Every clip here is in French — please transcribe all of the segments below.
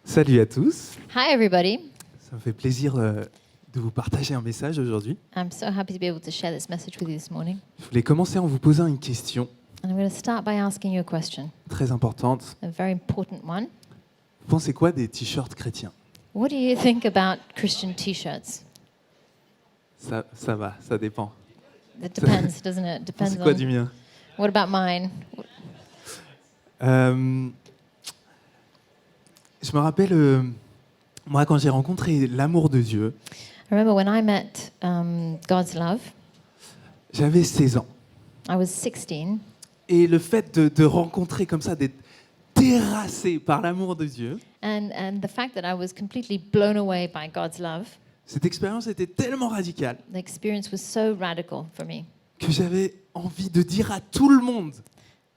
Salut à tous, Hi, everybody. ça me fait plaisir de vous partager un message aujourd'hui. I'm so happy to be able to share this message with you this morning. Je voulais commencer en vous posant une question And I'm going to start by asking you a question, très importante. a very important one. Vous pensez quoi des t-shirts chrétiens ? What do you think about Christian t-shirts? Ça va, ça dépend. It depends, doesn't it? Vous Depends pensez quoi du on mien ? what about mine? Je me rappelle, moi quand j'ai rencontré l'amour de Dieu, I remember when I met God's love, j'avais 16 ans. I was 16, Et le fait de rencontrer comme ça, d'être terrassé par l'amour de Dieu, and the fact that I was completely blown away by God's love, cette expérience était tellement radicale the experience was so radical for me que j'avais envie de dire à tout le monde,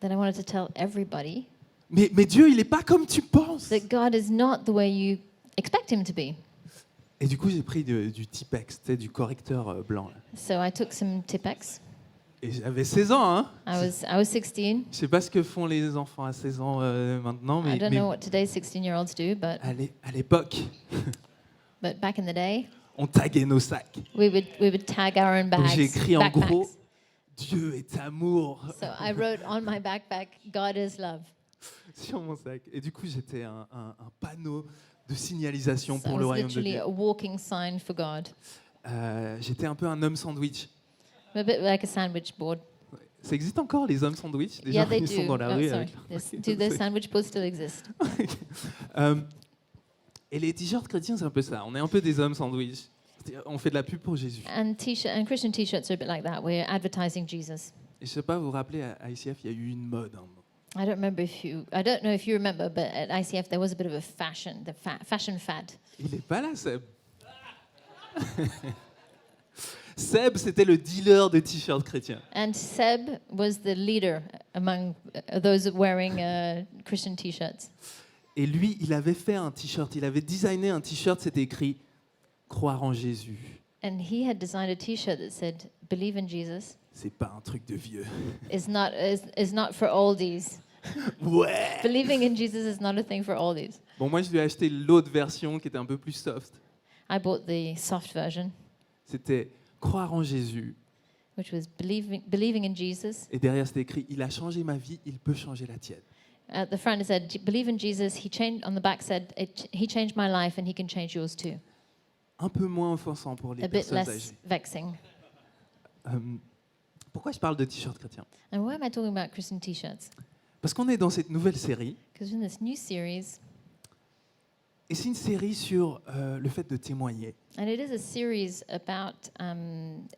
that I wanted to tell everybody mais Dieu, il n'est pas comme tu penses. that God is not the way you expect him to be. Et du coup, j'ai pris du Tipex, tu sais, du correcteur blanc. Là. So I took some Tipex. Et j'avais 16 ans, hein. I was 16. Je sais pas ce que font les enfants à 16 ans maintenant, I don't mais know what today's 16-year-olds do, à l'époque, but back in the day, on taguait nos sacs. we would tag our own Donc bags. j'ai écrit en backpacks. gros, Dieu est amour So I wrote on my backpack, God is love. sur mon sac. Et du coup, j'étais un panneau de signalisation So pour I le was royaume de literally Dieu. a walking sign for God. J'étais un peu un homme sandwich. A bit like a sandwich board. Ça existe encore, les hommes sandwich? Les Yeah, gens they qui sont do. dans la Oh, rue sorry. avec leur- Do those sandwich boards still exist? Et les t-shirts chrétiens, c'est un peu ça. On est un peu des hommes sandwich. C'est-à-dire, on fait de la pub pour Jésus. And Christian t-shirts are a bit like that. We're advertising Jesus. Et je sais pas, vous vous rappelez, à ICF, il y a eu une mode. Hein. I don't know if you remember, but at ICF there was a bit of a fashion fad. Il est pas là, Seb. Seb, c'était le dealer de t-shirts chrétiens. And Seb was the leader among those wearing Christian t-shirts. Et lui, il avait fait un t-shirt, il avait designé un t-shirt, c'était écrit « Croire en Jésus, And he had designed a t-shirt that said, "Believe in Jesus c'est pas un truc de vieux. is not for oldies. Ouais !» Believing in Jesus is not a thing for oldies." Bon, moi, je lui ai acheté l'autre version qui était un peu plus soft. I bought the soft version, C'était « Croire en Jésus which was believing in Jesus. ». Et derrière, c'était écrit « Il a changé ma vie, il peut changer la tienne. At the front it said, "Believe in Jesus." On the back said, "He changed my life, and he can change yours too." » Un peu moins offensant pour les A bit personnes less âgées. vexing. Pourquoi je parle de t-shirt chrétien? And why am I talking about Christian t-shirts? Parce qu'on est dans cette nouvelle série, Because in this new series, et c'est une série sur le fait de témoigner. and it is a series about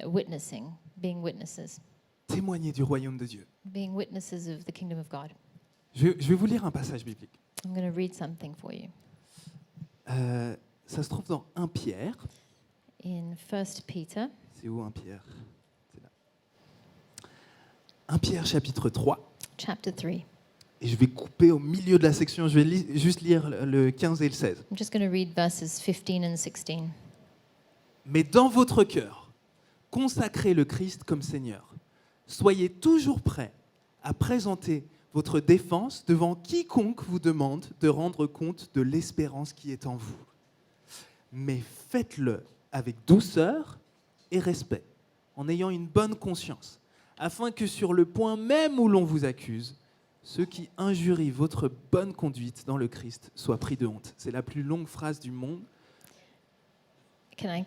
witnessing, being witnesses, Témoigner du royaume de Dieu. being witnesses of the kingdom of God. Je vais vous lire un passage biblique. I'm going to read something for you. Ça se trouve dans 1 Pierre. In 1 Peter, C'est où 1 Pierre? C'est là. 1 Pierre chapitre 3. chapter 3. Et je vais couper au milieu de la section. Je vais juste lire le 15 et le 16. I'm just going to read verses 15 and 16. Mais dans votre cœur, consacrez le Christ comme Seigneur. Soyez toujours prêts à présenter votre défense devant quiconque vous demande de rendre compte de l'espérance qui est en vous. Mais faites-le avec douceur et respect, en ayant une bonne conscience, afin que sur le point même où l'on vous accuse, ceux qui injurient votre bonne conduite dans le Christ soient pris de honte. C'est la plus longue phrase du monde. Can I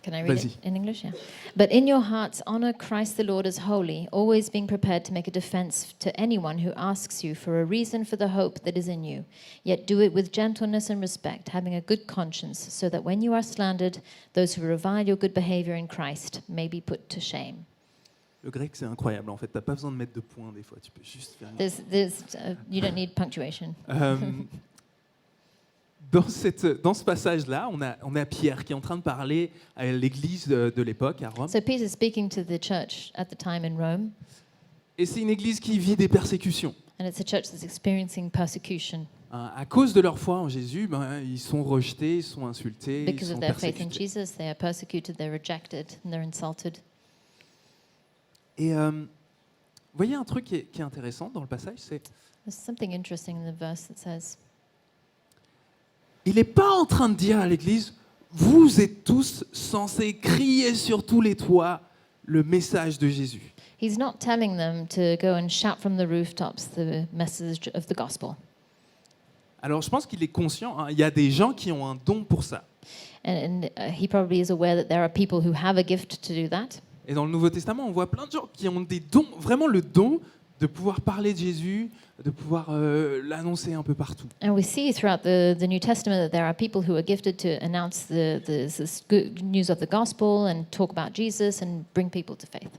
read Vas-y. it in English? Yeah. But in your hearts, honor Christ the Lord as holy, always being prepared to make a defense to anyone who asks you for a reason for the hope that is in you. Yet do it with gentleness and respect, having a good conscience, so that when you are slandered, those who revile your good behavior in Christ may be put to shame. Le grec, c'est incroyable. En fait, tu n'as pas besoin de mettre de points des fois. Tu peux juste faire... You don't need punctuation. Dans ce passage-là, on a Pierre qui est en train de parler à l'église de l'époque, à Rome. So Peter's speaking to the church at the time in Rome, Et c'est une église qui vit des persécutions. and it's a church that's experiencing persecution À cause de leur foi en Jésus, ils sont rejetés, ils sont insultés, ils because sont of their faith in persécutés. Jesus. They are persecuted, they're rejected, and they're insulted. Et vous voyez un truc qui est intéressant dans le passage, c'est There's something interesting in the verse that says, il n'est pas en train de dire à l'Église, vous êtes tous censés crier sur tous les toits le message de Jésus. He's not telling them to go and shout from the rooftops the message of the gospel. Alors je pense qu'il est conscient, hein, il y a des gens qui ont un don pour ça. And he probably is aware that there are people who have a gift to do that. Et dans le Nouveau Testament, on voit plein de gens qui ont des dons, vraiment le don de pouvoir parler de Jésus, de pouvoir l'annoncer un peu partout. And we see throughout the New Testament that there are people who are gifted to announce the good news of the gospel and talk about Jesus and bring people to faith.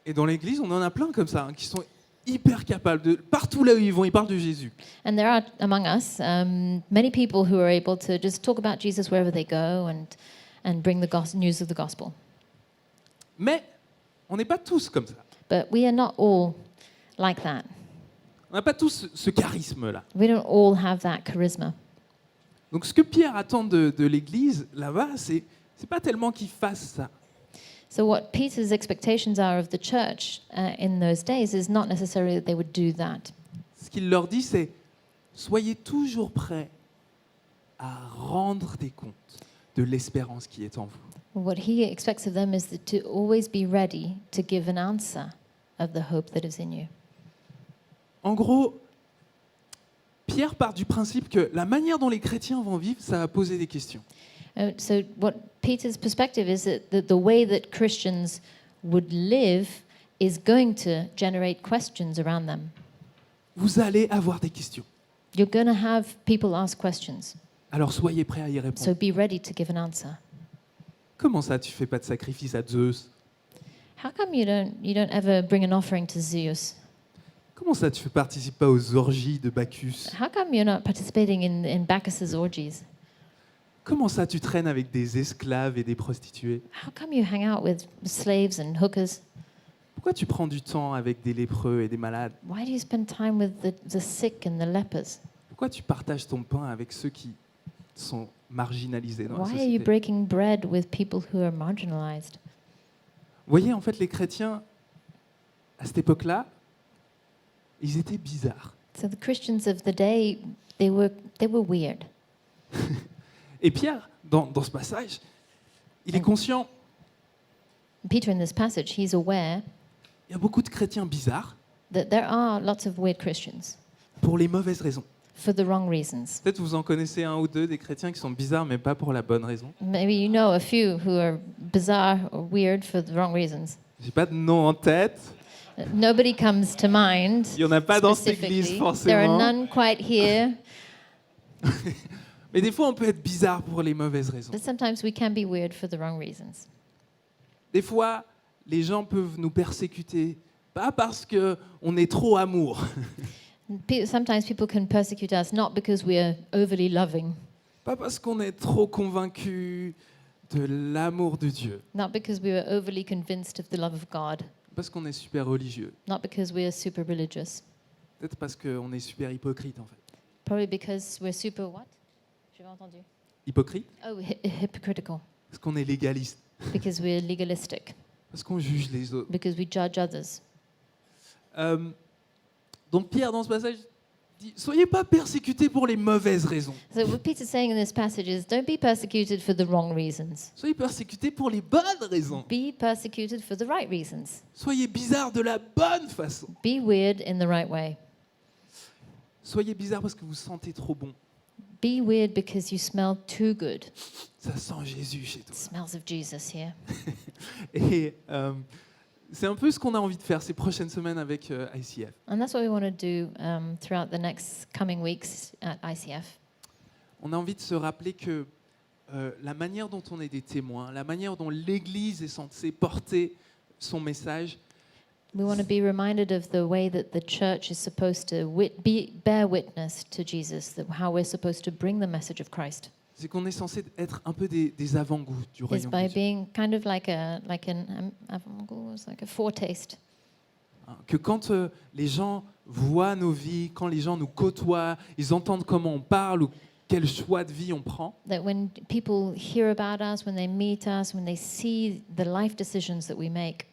Et dans l'Église, on en a plein comme ça, hein, qui sont hyper capables de partout là où ils vont, ils parlent de Jésus. And there are among us many people who are able to just talk about Jesus wherever they go and bring the news of the gospel. Mais on n'est pas tous comme ça. But we are not all like that. On n'a pas tous ce charisme-là. We don't all have that charisma. Donc ce que Pierre attend de l'Église là-bas, c'est pas tellement qu'il fasse ça. So what Peter's expectations are of the church in those days is not necessarily that they would do that. Ce qu'il leur dit, c'est soyez toujours prêts à rendre des comptes de l'espérance qui est en vous. What he expects of them is to always be ready to give an answer of the hope that is in you. En gros, Pierre part du principe que la manière dont les chrétiens vont vivre, ça va poser des questions. So what Peter's perspective is that the way that Christians would live is going to generate questions around them. Vous allez avoir des questions. You're going to have people ask questions. Alors soyez prêts à y répondre. So be ready to give an answer. Comment ça, tu fais pas de sacrifice à Zeus? How come you don't ever bring an offering to Zeus? Comment ça, tu ne participes pas aux orgies de Bacchus? How come you're not participating in Bacchus's orgies? Comment ça, tu traînes avec des esclaves et des prostituées? How come you hang out with slaves and hookers? Pourquoi tu prends du temps avec des lépreux et des malades? Why do you spend time with the sick and the lepers? Pourquoi tu partages ton pain avec ceux qui sont marginalisés dans la Why are you société? breaking bread with people who are marginalized? Vous voyez, en fait, les chrétiens, à cette époque-là, ils étaient bizarres. So the Christians of the day, they were weird. Et Pierre, dans ce passage, il est conscient, Peter, in this passage, he's aware il y a beaucoup de chrétiens bizarres that there are lots of weird Christians pour les mauvaises raisons. for the wrong reasons. Peut-être vous en connaissez un ou deux des chrétiens qui sont bizarres, mais pas pour la bonne raison. Maybe you know a few who are bizarre or weird for the wrong reasons. J'ai pas de nom en tête. Nobody comes to mind. Il y en a pas dans cette église Specifically. There are forcément. none quite here, Mais des fois, on peut être bizarre pour les mauvaises raisons. but sometimes we can be weird for the wrong reasons. Des fois, les gens peuvent nous persécuter, pas parce que on est trop amour, Sometimes people can persecute us not because we are overly loving, pas parce qu'on est trop convaincu de l'amour de Dieu, not because we are overly convinced of the love of God, parce qu'on est super religieux, not because we are super religious, peut-être parce qu'on est super hypocrite en fait. probably because we're super what? J'ai pas entendu. Hypocrite Oh, hypocritical, parce qu'on est légaliste, because we're legalistic, parce qu'on juge les autres. because we judge others. Donc Pierre, dans ce passage, dit « Soyez pas persécutés pour les mauvaises raisons. So what Peter's saying in this passage is, don't be persecuted for the wrong reasons. Soyez persécutés pour les bonnes raisons. Be persecuted for the right reasons. Soyez bizarres de la bonne façon. Be weird in the right way. Soyez bizarres parce que vous sentez trop bon. Be weird because you smell too good. Ça sent Jésus chez toi. It smells of Jesus here. Et c'est un peu ce qu'on a envie de faire ces prochaines semaines avec ICF. And that's what we want to do throughout the next coming weeks at ICF. On a envie de se rappeler que la manière dont on est des témoins, la manière dont l'Église est censée porter son message, We want to be reminded of the way that the church is supposed to bear witness to Jesus, how we're supposed to bring the message of Christ. c'est qu'on est censé être un peu des avant-goûts du Is royaume by de Dieu. being kind of like an avant-goût, like a foretaste. Hein, que quand les gens voient nos vies, quand les gens nous côtoient, ils entendent comment on parle ou quel choix de vie on prend, That when people hear about us, when they meet us, when they see the life decisions that we make,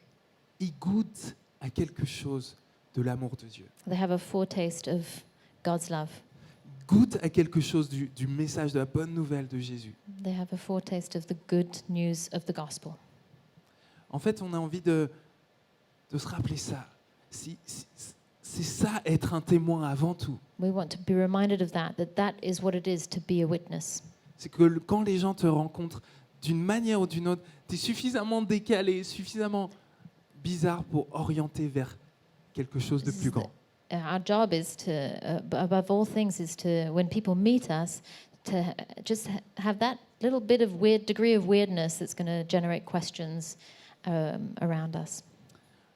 ils goûtent à quelque chose de l'amour de Dieu. they have a foretaste of God's love. Ils goûtent à quelque chose du message, de la bonne nouvelle de Jésus. They have a foretaste of the good news of the gospel. En fait, on a envie de se rappeler ça. C'est ça, être un témoin avant tout. We want to be reminded of that that is what it is to be a witness. C'est que quand les gens te rencontrent d'une manière ou d'une autre, tu es suffisamment décalé, suffisamment bizarre pour orienter vers quelque chose de This plus is grand. Our job is to, above all things, is to, when people meet us, to just have that little bit of weird degree of weirdness that's going to generate questions around us.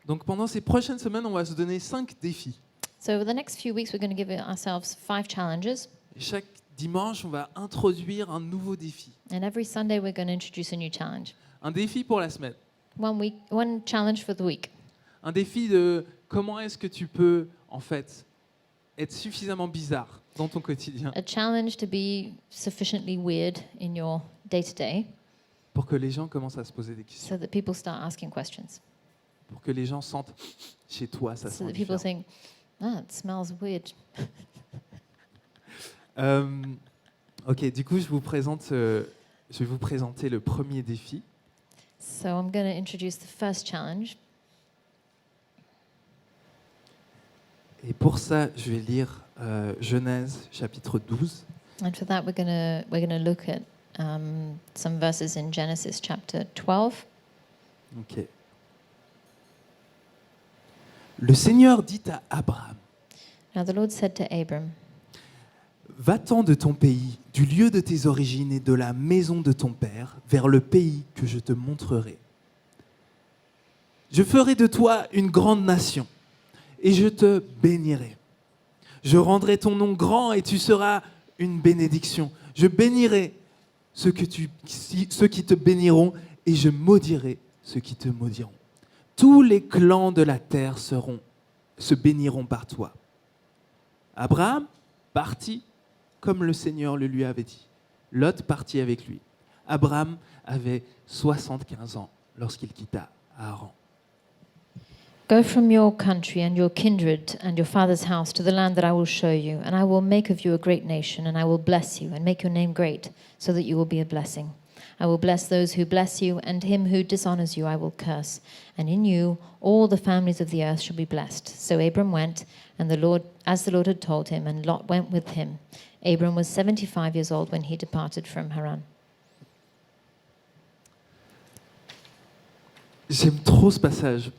Donc pendant ces prochaines semaines, on va se donner 5 défis. So over the next few weeks, we're going to give ourselves 5 challenges. Et chaque dimanche, on va introduire un nouveau défi. And every Sunday, we're going to introduce a new challenge. Un défi pour la semaine. One challenge for the week. Un défi de comment est-ce que tu peux, en fait, être suffisamment bizarre dans ton quotidien A challenge to be sufficiently weird in your day-to-day pour que les gens commencent à se poser des questions. so that people start asking questions. Pour que les gens sentent chez toi, ça So sent that people différent. think, it smells weird. Ok, du coup, je vais vous présenter le premier défi. So I'm going to introduce the first challenge. Et pour ça, je vais lire Genèse chapitre 12. And for that, we're gonna look at some verses in Genesis chapter 12. Ok. Le Seigneur dit à Abraham, Now the Lord said to Abram, va-t'en de ton pays, du lieu de tes origines et de la maison de ton père, vers le pays que je te montrerai. Je ferai de toi une grande nation, et je te bénirai. Je rendrai ton nom grand, et tu seras une bénédiction. Je bénirai ceux qui te béniront, et je maudirai ceux qui te maudiront. Tous les clans de la terre se béniront par toi. Abraham partit comme le Seigneur le lui avait dit. Lot partit avec lui. Abraham avait 75 ans lorsqu'il quitta Haran. Go from your country and your kindred and your father's house to the land that I will show you, and I will make of you a great nation, and I will bless you and make your name great, so that you will be a blessing. I will bless those who bless you, and him who dishonors you I will curse. And in you all the families of the earth shall be blessed. So Abram went, and as the Lord had told him, and Lot went with him. Abram was 75 years old when he departed from Haran. J'aime trop ce passage.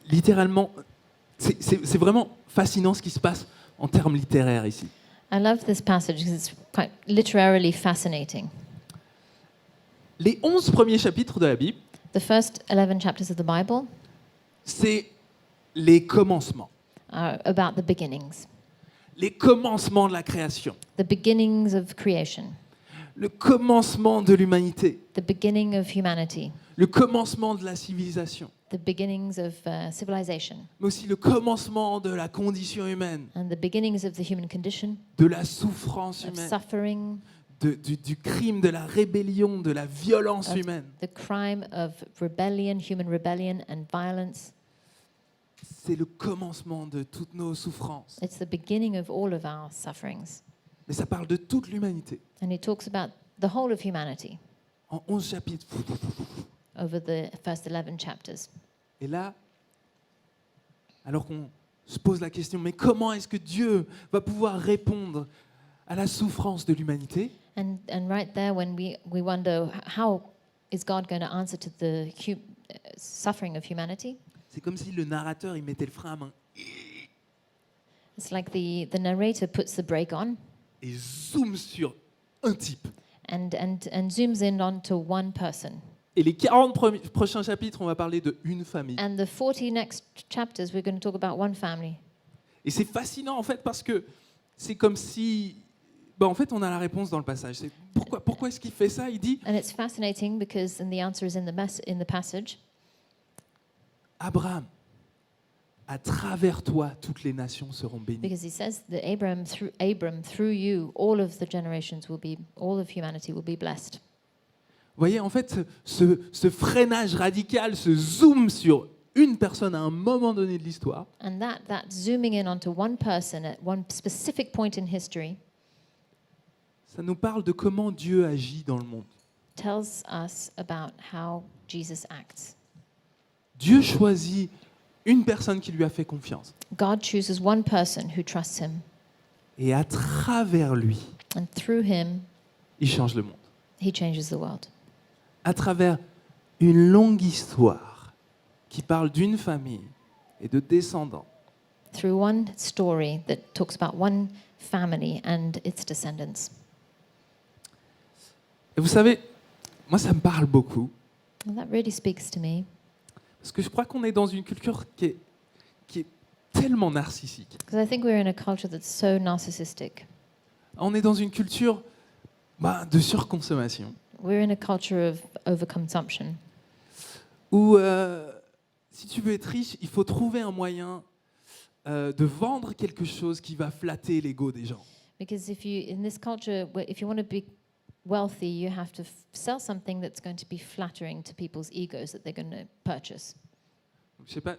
Littéralement, c'est vraiment fascinant ce qui se passe en termes littéraires ici. I love this passage because it's quite literarily fascinating. Les 11 premiers chapitres de la Bible, The first 11 chapters of the Bible c'est les commencements. are about the beginnings. Les commencements de la création. The beginnings of creation. Le commencement de l'humanité. The beginning of humanity. Le commencement de la civilisation. The beginnings of civilization. Mais aussi le commencement de la condition humaine. And the beginnings of the human condition, De la souffrance of humaine. suffering, Du crime, de la rébellion, de la violence of humaine. the crime of rebellion, human rebellion and violence. C'est le commencement de toutes nos souffrances. It's the beginning of all of our sufferings. Mais ça parle de toute l'humanité. And it talks about the whole of humanity En 11 chapitres. over the first 11 chapters. Et là, alors qu'on se pose la question, mais comment est-ce que Dieu va pouvoir répondre à la souffrance de l'humanité ? And right there, when we wonder, how is God going to answer to the suffering of humanity? C'est comme si le narrateur, il mettait le frein à main It's like the narrator puts the brake on et zoome sur un type. and zooms in onto one person. Et les 40 prochains chapitres, on va parler de une famille. And the 40 next chapters, we're going to talk about one family. Et c'est fascinant en fait parce que c'est comme si, en fait, on a la réponse dans le passage. C'est pourquoi est-ce qu'il fait ça ? Il dit, And it's fascinating because, and the answer is in the passage, Abraham, à travers toi, toutes les nations seront bénies. because he says that Abram, through you, all of the generations all of humanity will be blessed. Vous voyez, en fait, ce freinage radical, ce zoom sur une personne à un moment donné de l'histoire, And that zooming in onto one person at one specific point in history ça nous parle de comment Dieu agit dans le monde. tells us about how Jesus acts. Dieu choisit une personne qui lui a fait confiance. God chooses one person who trusts him, Et à travers lui, and through him, il change le monde. he changes the world. À travers une longue histoire qui parle d'une famille et de descendants, Through one story that talks about one family and its descendants. et vous savez, moi ça me parle beaucoup, And that really speaks to me, parce que je crois qu'on est dans une culture qui est tellement narcissique. because I think we're in a culture that's so narcissistic. On est dans une culture de surconsommation, We're in a culture of overconsumption, où si tu veux être riche, il faut trouver un moyen de vendre quelque chose qui va flatter l'ego des gens. because in this culture, if you want to be wealthy, you have to sell something that's going to be flattering to people's egos that they're going to purchase. Donc, je sais pas,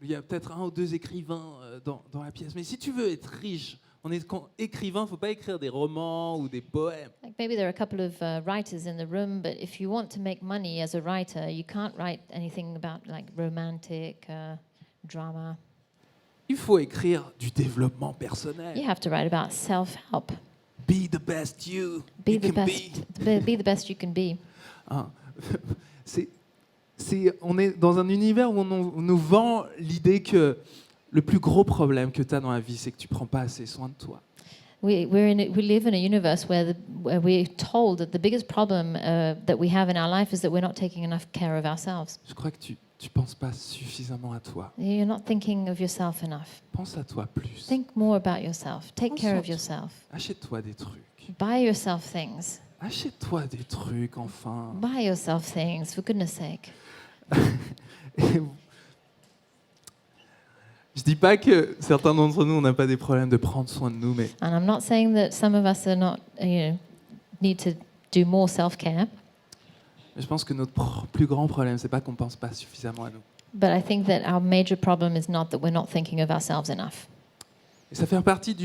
il y a peut-être un ou deux écrivains dans la pièce, mais si tu veux être riche, écrivain, faut pas écrire des romans ou des poèmes. Like maybe there are a couple of writers in the room, but if you want to make money as a writer, you can't write anything about like romantic drama. Il faut écrire du développement personnel. You have to write about self-help. Be the best you Be you the can best. be. Be the best you can be. Hein. On est dans un univers où on nous vend l'idée que le plus gros problème que tu as dans la vie, c'est que tu prends pas assez soin de toi. We live in a universe where we're told that the biggest problem that we have in our life is that we're not taking enough care of ourselves. Je crois que tu penses pas suffisamment à toi. You're not thinking of yourself enough. Pense à toi plus. Think more about yourself. Take care of yourself. Achète-toi des trucs. Buy yourself things. Achète-toi des trucs, enfin. Buy yourself things, for goodness sake. Je dis pas que certains d'entre nous, on n'a pas des problèmes de prendre soin de nous, mais And I'm not saying that some of us are not, need to do more self-care. je pense que notre plus grand problème, c'est pas qu'on pense pas suffisamment à nous. But I think that our major problem is not that we're not thinking of ourselves enough. Et ça fait partie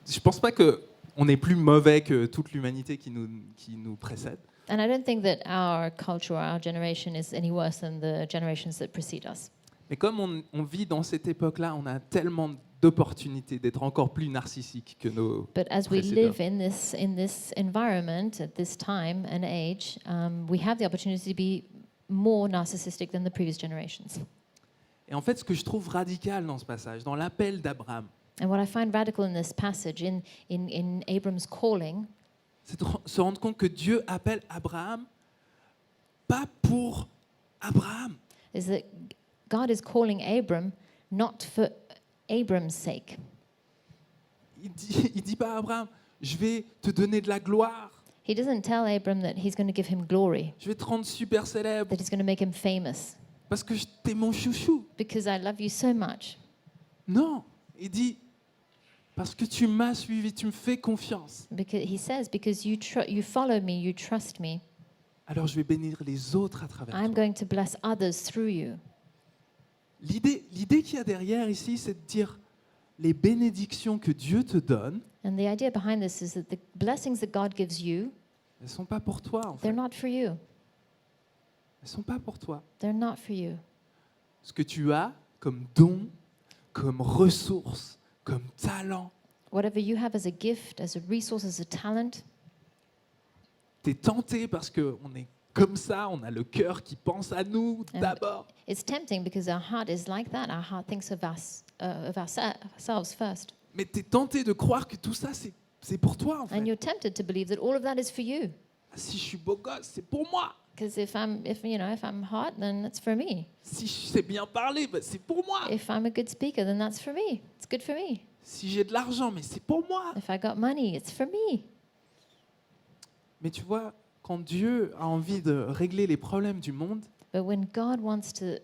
je pense pas que on est plus mauvais que toute l'humanité qui nous précède. And I don't think that our culture, our generation is any worse than the generations that precede us. Mais comme on vit dans cette époque-là, on a tellement d'opportunités d'être encore plus narcissiques que nos But as we précédents. live in this environment at this time and age, we have the opportunity to be more narcissistic than the previous generations. Et en fait, ce que je trouve radical dans ce passage, dans l'appel d'Abraham, And what I find radical in this passage, in Abram's calling, c'est de se rendre compte que Dieu appelle Abraham pas pour Abraham. is that God is calling Abram not for Abram's sake. Il dit pas à Abraham, je vais te donner de la gloire, He doesn't tell Abram that he's going to give him glory, je vais te rendre super célèbre, that he's going to make him famous, parce que t'es mon chouchou. because I love you so much. Non, il dit, parce que tu m'as suivi, tu me fais confiance, Because he says, because you follow me, you trust me, alors je vais bénir les autres à travers I'm toi. going to bless others through you. L'idée qu'il y a derrière ici, c'est de dire, les bénédictions que Dieu te donne, And the idea behind this is that the blessings that God gives you, elles ne sont pas pour toi, en fait. they're not for you. Elles ne sont pas pour toi. They're not for you. Ce que tu as comme don, comme ressource, comme talent, Whatever you have as a gift, as a resource, as a talent, tu es tenté parce qu'on est comme ça, on a le cœur qui pense à nous And- d'abord. it's tempting because our heart is like that. Our heart thinks of us, of ourselves first. Mais tu es tenté de croire que tout ça, c'est pour toi, en And fait. you're tempted to believe that all of that is for you. Si je suis beau gosse, c'est pour moi. Because if I'm hot, then it's for me. Si je sais bien parler, c'est pour moi. If I'm a good speaker, then that's for me. It's good for me. Si j'ai de l'argent, mais c'est pour moi. If I got money, it's for me. Mais tu vois, quand Dieu a envie de régler les problèmes du monde, But when God wants to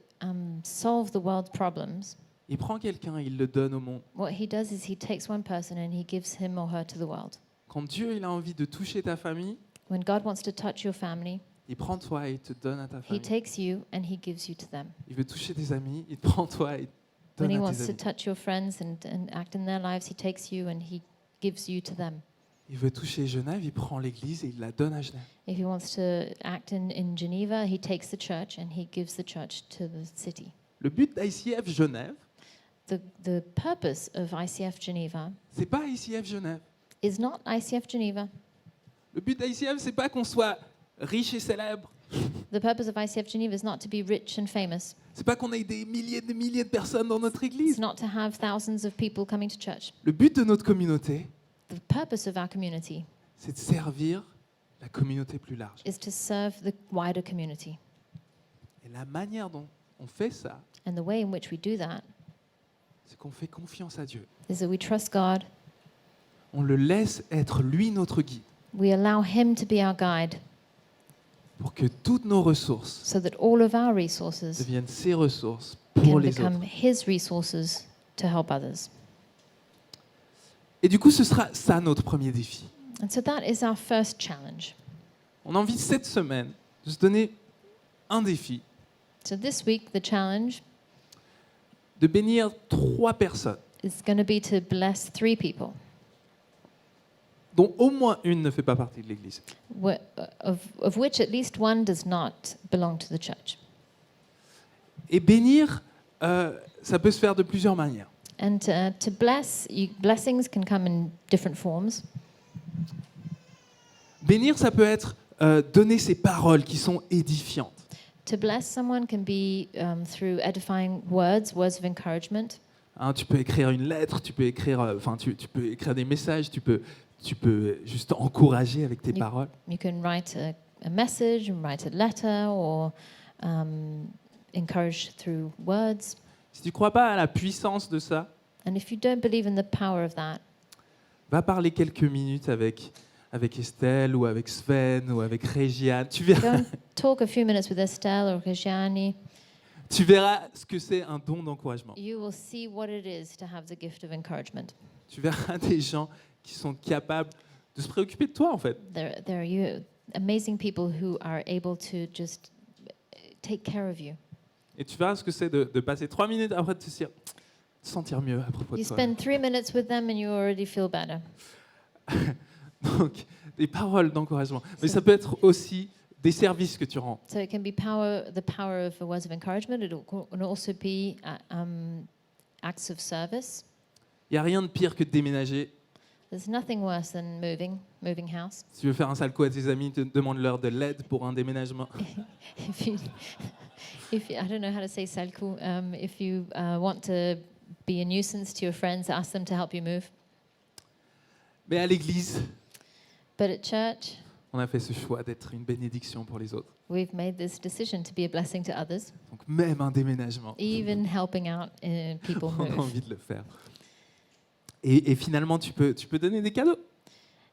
solve the world's problems, il prend quelqu'un, il le donne au monde. what he does is he takes one person and he gives him or her to the world. Quand Dieu il a envie de toucher ta famille, When God wants to touch your family, il prend toi et il te donne à ta he famille. takes you and he gives you to them. Il veut toucher tes amis, il te prend toi et il te When he donne à wants tes to amis. touch your friends and act in their lives, he takes you and he gives you to them. il veut toucher Genève, il prend l'église et il la donne à Genève. If he wants to act in Geneva, he takes the church and he gives the church to the city. Le but d'ICF Genève, The purpose of ICF Geneva c'est pas ICF Genève. is not ICF Geneva. Le but d'ICF, c'est pas qu'on soit riche et célèbre. The purpose of ICF Geneva is not to be rich and famous. C'est pas qu'on ait des milliers de personnes dans notre It's église. not to have thousands of people coming to church. Le but de notre communauté, The purpose of our community c'est de servir la communauté plus large. is to serve the wider community. Et la manière dont on fait ça, And the way in which we do that c'est qu'on fait confiance à Dieu. is that we trust God. On le laisse être lui notre guide We allow Him to be our guide pour que toutes nos ressources so that all of our resources deviennent ses ressources pour can les become autres. His resources to help others. Et du coup, ce sera ça notre premier défi. And so that is our first challenge. On a envie cette semaine de se donner un défi, So this week, the challenge de bénir 3 personnes, is going to be to bless 3 people, dont au moins une ne fait pas partie de l'Église. of which at least one does not belong to the church. Et bénir, ça peut se faire de plusieurs manières. And to bless, blessings can come in different forms. Bénir, ça peut être donner ces paroles qui sont édifiantes. To bless someone can be through edifying words, words of encouragement. Hein, tu peux écrire une lettre, tu peux écrire, tu peux écrire des messages, tu peux juste encourager avec tes You- paroles. You can write a message, write a letter, or encourage through words. Si tu ne crois pas à la puissance de ça, And if you don't believe in the power of that, va parler quelques minutes avec Estelle ou avec Sven ou avec Régiane. Tu verras, go and talk a few minutes with Estelle or Kajani. tu verras ce que c'est un don d'encouragement. You will see what it is to have the gift of encouragement. Tu verras des gens qui sont capables de se préoccuper de toi, en fait. There are you, amazing people who are able to just take care of you. Et tu verras ce que c'est de passer 3 minutes après de te sentir mieux à propos de You toi. spend 3 minutes with them and you already feel better. Donc, des paroles d'encouragement. Mais So- ça peut être aussi des services que tu rends. So it can be the power of the words of encouragement. It can also be acts of service. Il n'y a rien de pire que de déménager. There's nothing worse than moving house. Si tu veux faire un sale coup à tes amis, demande-leur de l'aide pour un déménagement. I don't know how to say salku. If you want to be a nuisance to your friends, ask them to help you move. Mais à l'église, But at church, on a fait ce choix d'être une bénédiction pour les autres. we've made this decision to be a blessing to others, Donc même un déménagement, even helping out people on a move. envie de le faire. Et finalement, tu peux donner des cadeaux.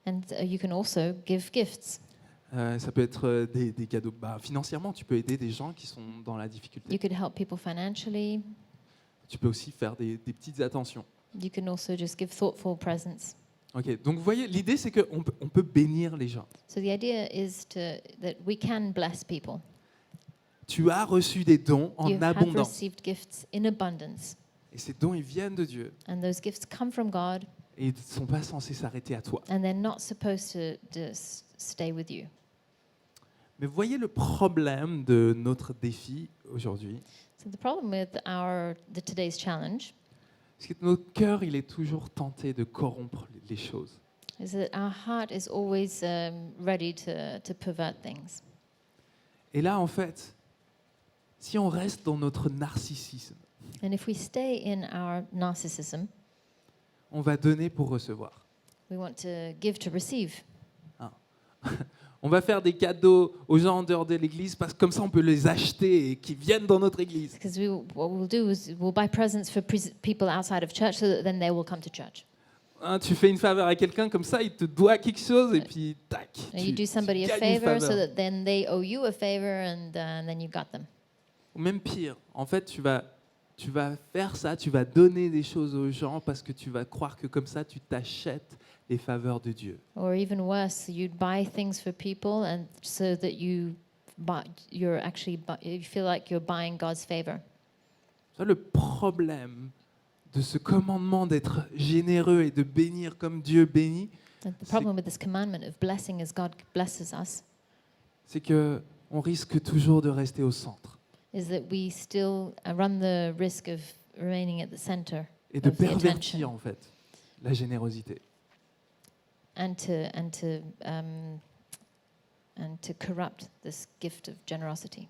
And you can also give gifts. Ça peut être des cadeaux. Financièrement, tu peux aider des gens qui sont dans la difficulté. You could help people financially. Tu peux aussi faire des petites attentions. You can also just give thoughtful presents. Ok, donc vous voyez, l'idée c'est qu'on peut bénir les gens. So the idea is that we can bless people. Tu as reçu des dons en You have abondance. received gifts in abundance. Et ces dons, ils viennent de Dieu. And those gifts come from God, Et ils ne sont pas censés s'arrêter à toi. and they're not supposed to just stay with you. Mais vous voyez le problème de notre défi aujourd'hui, So the problem with today's challenge c'est que notre cœur, il est toujours tenté de corrompre les choses. is that our heart is always ready to pervert things. Et là, en fait, si on reste dans notre narcissisme, And if we stay in our narcissism, on va donner pour recevoir. we want to give to receive. On va faire des cadeaux aux gens en dehors de l'église parce que comme ça, on peut les acheter et qu'ils viennent dans notre église. Because what we'll do is we'll buy presents for people outside of church so that then they will come to church. Hein, tu fais une faveur à quelqu'un comme ça, il te doit quelque chose et puis tac. And you do somebody a gagnes une favor so faveur. that then they owe you a favor and then you got them. Ou même pire, en fait, tu vas faire ça, tu vas donner des choses aux gens parce que tu vas croire que comme ça, tu t'achètes les faveurs de Dieu. Or even worse, you'd buy things for people and so that you feel like you're buying God's favor. Ça, le problème de ce commandement d'être généreux et de bénir comme Dieu bénit, And the problem with this commandment of blessing as God blesses us c'est que on risque toujours de rester au centre is that we still run the risk of remaining at the center et de of the attention pervertir en fait la générosité. and to corrupt this gift of generosity.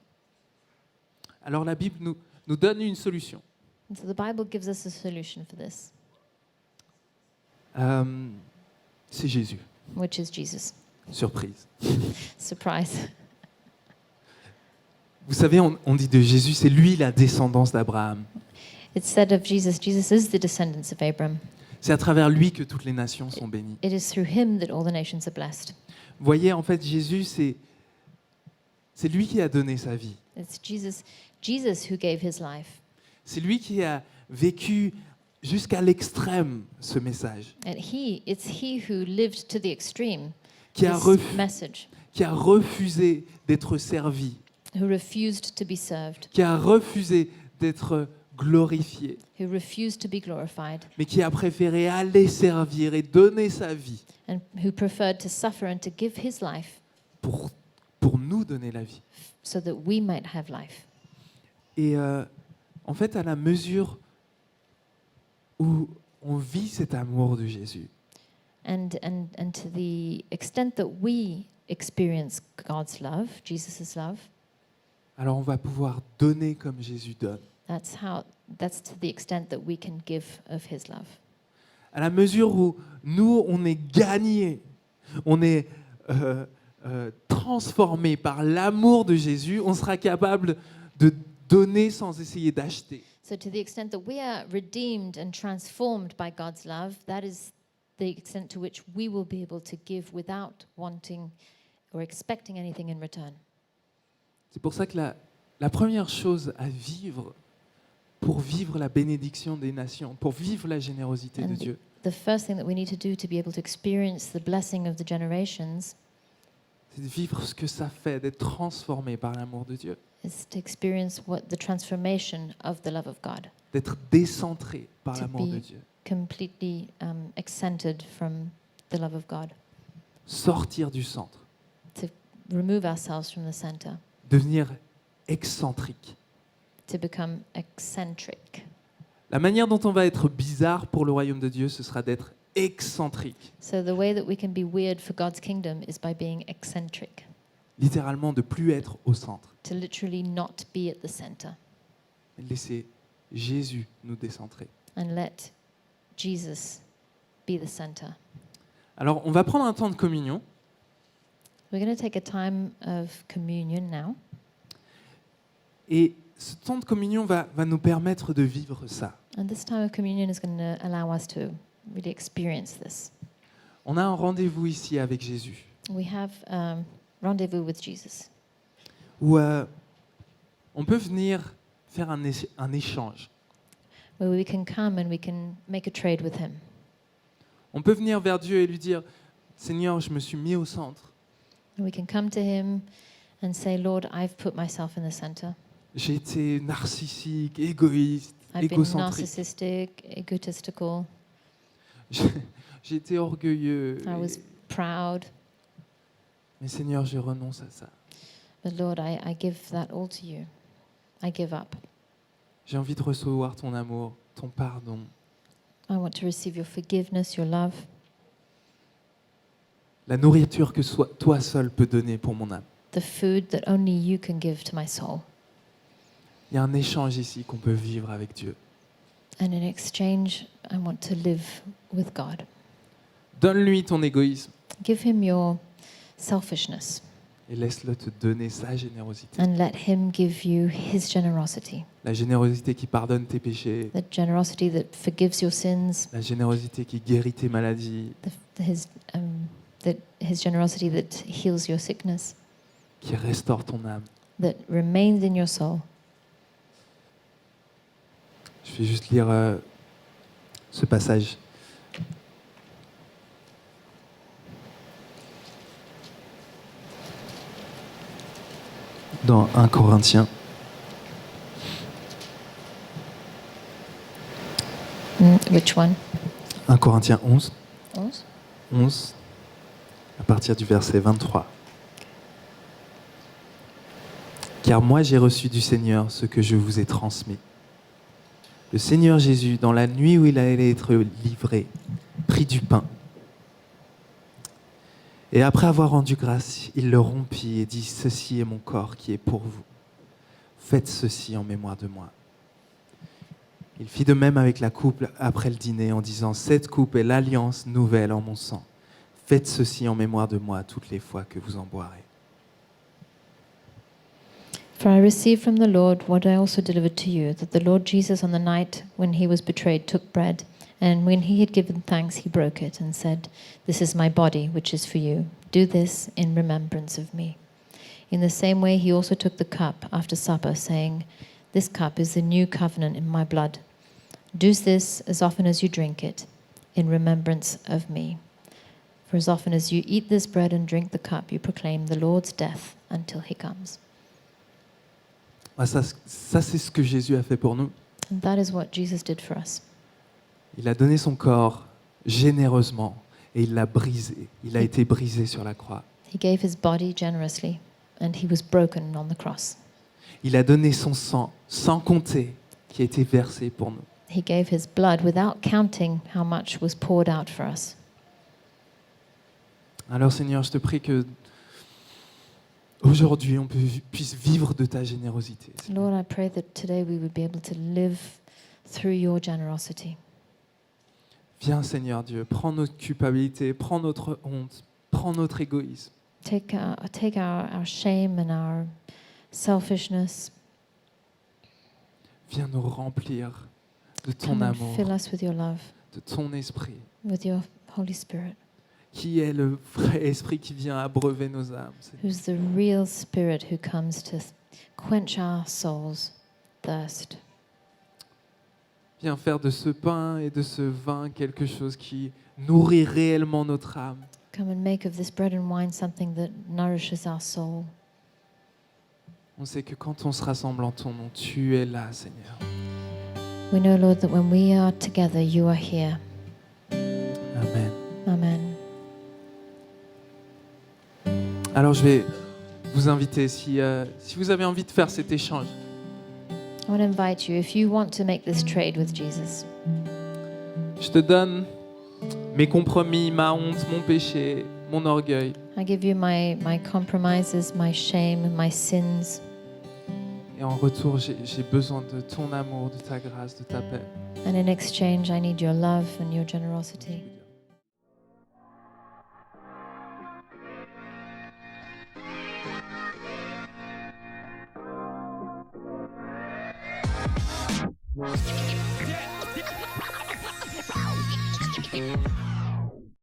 Alors la Bible nous donne une solution. And so the Bible gives us a solution for this, C'est Jésus. which is Jesus. Surprise. Surprise. Vous savez, on dit de Jésus, c'est lui la descendance d'Abraham. It's said of Jesus, Jesus is the descendants of Abraham. C'est à travers lui que toutes les nations sont bénies. It is through him that all the nations are blessed. Vous voyez, en fait, Jésus, c'est lui qui a donné sa vie. It's Jesus who gave his life. C'est lui qui a vécu jusqu'à l'extrême ce message, And it's he who lived to the extreme qui a, this message, qui a refusé d'être servi, who refused to be served, qui a refusé d'être glorifié, who refused to be glorified, mais qui a préféré aller servir et donner sa vie and who preferred to suffer and to give his life pour nous donner la vie. so that we might have life. Et en fait, à la mesure où on vit cet amour de Jésus, And to the extent that we experience God's love, Jesus' love, alors on va pouvoir donner comme Jésus donne. that's to the extent that we can give of his love. À la mesure où nous, on est gagnés, on est transformés par l'amour de Jésus, on sera capable de donner sans essayer d'acheter. So to the extent that we are redeemed and transformed by God's love, that is the extent to which we will be able to give without wanting or expecting anything in return. C'est pour ça que la première chose à vivre, pour vivre la bénédiction des nations, pour vivre la générosité de And Dieu, the first thing that we need to do to be able to experience the blessing of the generations c'est de vivre ce que ça fait d'être transformé par l'amour de Dieu, is to experience the transformation of the love of God, d'être décentré par To l'amour be- de Dieu, completely excentered from the love of God, sortir du centre, remove ourselves from the center, devenir excentrique. to become eccentric. La manière dont on va être bizarre pour le royaume de Dieu, ce sera d'être excentrique. So the way that we can be weird for God's kingdom is by being eccentric, Littéralement, de plus être au centre. to literally not be at the center, Laisser Jésus nous décentrer. and let Jesus be the center. Alors, on va prendre un temps de communion. We're going to take a time of communion now. Et ce temps de communion va nous permettre de vivre ça. And this time of communion is going to allow us to really experience this. On a un rendez-vous ici avec Jésus, We have rendezvous with Jesus, où on peut venir faire un échange. where we can come and we can make a trade with him. On peut venir vers Dieu et lui dire, Seigneur, je me suis mis au centre. And we can come to him and say, Lord, I've put myself in the center. J'ai été narcissique, égoïste, I've been égocentrique. narcissistic, egotistical. J'ai été orgueilleux. I was proud. Mais Seigneur, je renonce à ça. But Lord, I give that all to you. I give up. J'ai envie de recevoir ton amour, ton pardon. I want to receive your forgiveness, your love, La nourriture que toi seul peux donner pour mon âme. the food that only you can give to my soul. Il y a un échange ici qu'on peut vivre avec Dieu. And in exchange, I want to live with God. Donne-lui ton égoïsme Give him your selfishness et laisse-le te donner sa générosité. and let him give you his generosity. La générosité qui pardonne tes péchés, The generosity that forgives your sins, la générosité qui guérit tes maladies, his generosity that heals your sickness, qui restaure ton âme. that remains in your soul. Je vais juste lire ce passage. Dans 1 Corinthiens. Which one? 1 Corinthiens 11. 11? 11. à partir du verset 23. Car moi j'ai reçu du Seigneur ce que je vous ai transmis. Le Seigneur Jésus, dans la nuit où il allait être livré, prit du pain. Et après avoir rendu grâce, il le rompit et dit, ceci est mon corps qui est pour vous. Faites ceci en mémoire de moi. Il fit de même avec la coupe après le dîner en disant, cette coupe est l'alliance nouvelle en mon sang. Faites ceci en mémoire de moi toutes les fois que vous en boirez. For I received from the Lord what I also delivered to you, that the Lord Jesus on the night when he was betrayed took bread, and when he had given thanks he broke it and said, this is my body which is for you. Do this in remembrance of me. In the same way he also took the cup after supper, saying, this cup is the new covenant in my blood. Do this as often as you drink it, in remembrance of me. For as often as you eat this bread and drink the cup, you proclaim the Lord's death until he comes. Ça, c'est ce que Jésus a fait pour nous. And that is what Jesus did for us. Il a donné son corps généreusement et il l'a brisé. Il a été brisé sur la croix. He gave his body generously, and he was broken on the cross. Il a donné son sang sans compter qui a été versé pour nous. He gave his blood without counting how much was poured out for us. Alors Seigneur, je te prie que aujourd'hui on puisse vivre de ta générosité. Lord, I pray that today we would be able to live through your generosity. Viens Seigneur Dieu, prends notre culpabilité, prends notre honte, prends notre égoïsme. Take our shame and our selfishness. Viens nous remplir de ton Come and amour, fill us with your love, de ton esprit, with your Holy Spirit, qui est le vrai esprit qui vient abreuver nos âmes. Seigneur. who's the real Spirit who comes to quench our souls' thirst. Viens faire de ce pain et de ce vin quelque chose qui nourrit réellement notre âme. Come and make of this bread and wine something that nourishes our soul. On sait que quand on se rassemble en ton nom, tu es là, Seigneur. We know, Lord, that when we are together, you are here. Amen. Amen. Alors je vais vous inviter, si vous avez envie de faire cet échange, I want to invite you, if you want to make this trade with Jesus, je te donne mes compromis, ma honte, mon péché, mon orgueil. I give you my compromises, my shame, my sins. Et en retour, j'ai besoin de ton amour, de ta grâce, de ta paix. And in exchange, I need your love and your generosity. Yeah.